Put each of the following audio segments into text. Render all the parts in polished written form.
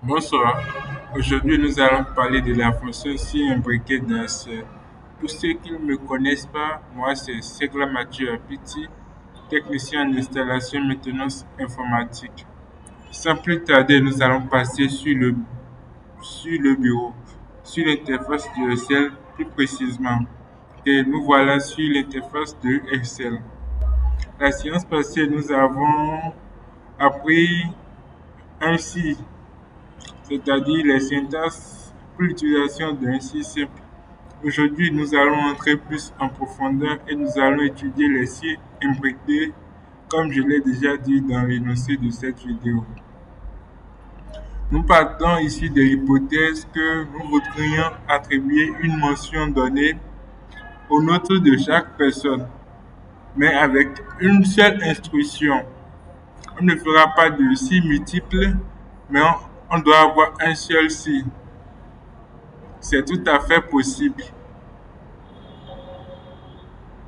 Bonsoir. Aujourd'hui, nous allons parler de la fonction si imbriquée dans ce. Pour ceux qui ne me connaissent pas, moi c'est Segla Mathieu Apiti, technicien en installation maintenance informatique. Sans plus tarder, nous allons passer sur le bureau, sur l'interface de Excel plus précisément. Et nous voilà sur l'interface de Excel. La séance passée, nous avons appris ainsi, c'est-à-dire les syntaxes pour l'utilisation d'un système. Aujourd'hui, nous allons entrer plus en profondeur et nous allons étudier les signes imbriqués, comme je l'ai déjà dit dans l'énoncé de cette vidéo. Nous partons ici de l'hypothèse que nous voudrions attribuer une mention donnée au nom de chaque personne, mais avec une seule instruction. On ne fera pas de si multiples, mais on doit avoir un seul si. C'est tout à fait possible,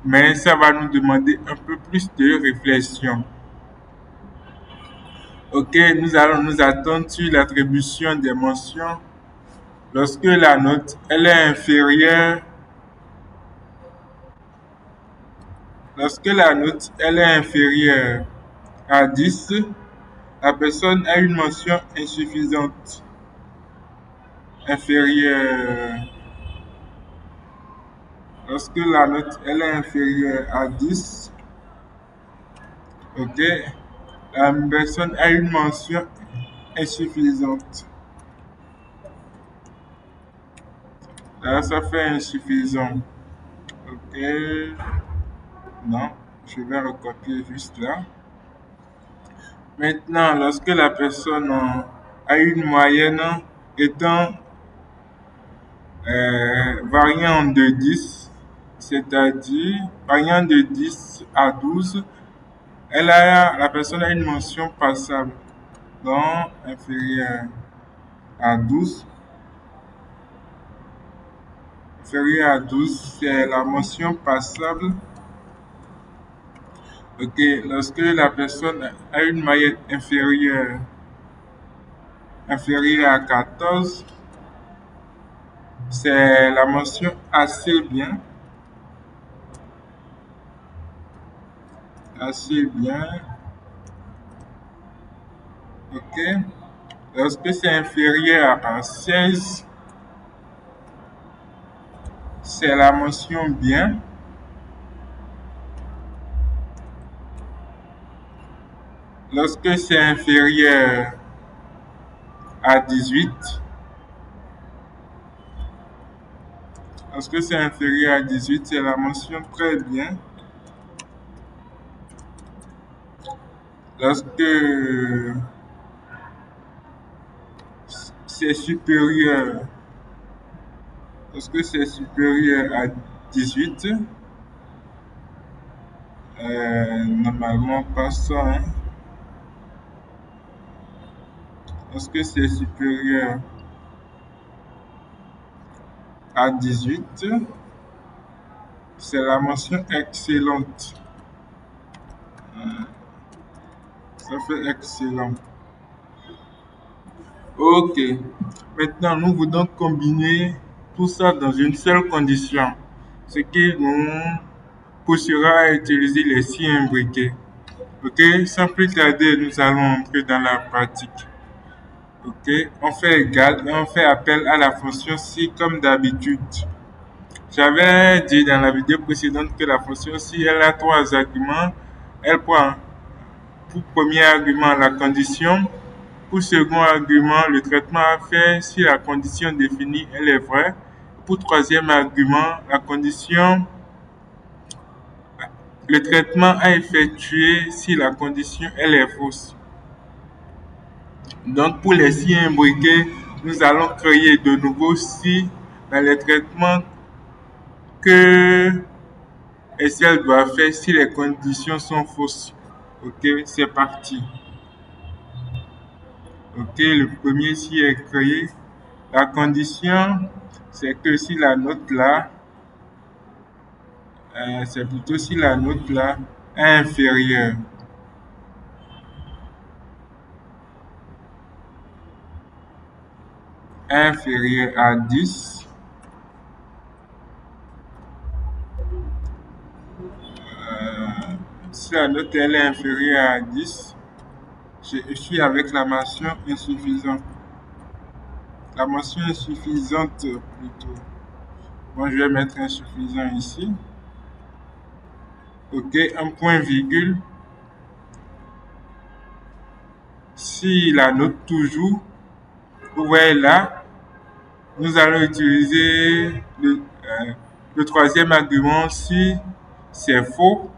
mais ça va nous demander un peu plus de réflexion. Ok, nous allons nous attendre sur l'attribution des mentions lorsque la note elle est inférieure. Lorsque la note elle est inférieure à 10, la personne a une mention insuffisante. Inférieure. Lorsque la note elle est inférieure à 10, ok, la personne a une mention insuffisante. Là, ça fait insuffisant. Ok, non, je vais recopier juste là. Maintenant, lorsque la personne a une moyenne étant variant de 10, c'est-à-dire variant de 10 à 12, la personne a une mention passable, donc inférieure à 12. Inférieure à 12, c'est la mention passable. Ok, lorsque la personne a une moyenne inférieure à 14, c'est la mention assez bien. Assez bien. Ok. Lorsque c'est inférieur à 16, c'est la mention bien. Lorsque c'est inférieur à 18, lorsque c'est inférieur à 18, c'est la mention très bien. Lorsque c'est supérieur, lorsque c'est supérieur à 18, normalement pas ça, hein. Lorsque c'est supérieur à 18, c'est la mention excellente. Ça fait excellent. Ok. Maintenant, nous voulons combiner tout ça dans une seule condition, ce qui nous poussera à utiliser les signes imbriqués. Ok. Sans plus tarder, nous allons entrer dans la pratique. Ok. On fait égal et on fait appel à la fonction si comme d'habitude. J'avais dit dans la vidéo précédente que la fonction si elle a trois arguments. Elle prend pour premier argument la condition. Pour second argument, le traitement à faire si la condition définie elle est vraie. Pour troisième argument, le traitement à effectuer si la condition elle est fausse. Donc pour les si imbriqués, nous allons créer de nouveaux si dans les traitements que Excel doit faire si les conditions sont fausses. Ok, c'est parti. Ok, le premier si est créé. La condition, c'est que si la note là, c'est plutôt si la note là est inférieure. inférieur à 10. Si la note elle est inférieure à 10, je suis avec la mention insuffisante. La mention insuffisante plutôt. Bon, je vais mettre insuffisant ici. OK, un point virgule. Si la note toujours, vous voyez là, nous allons utiliser le troisième argument si c'est faux.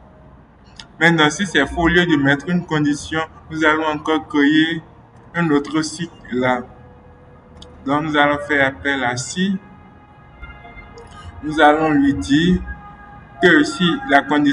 Maintenant, si c'est faux, au lieu de mettre une condition, nous allons encore créer un autre cycle là. Donc, nous allons faire appel à si. Nous allons lui dire que si la condition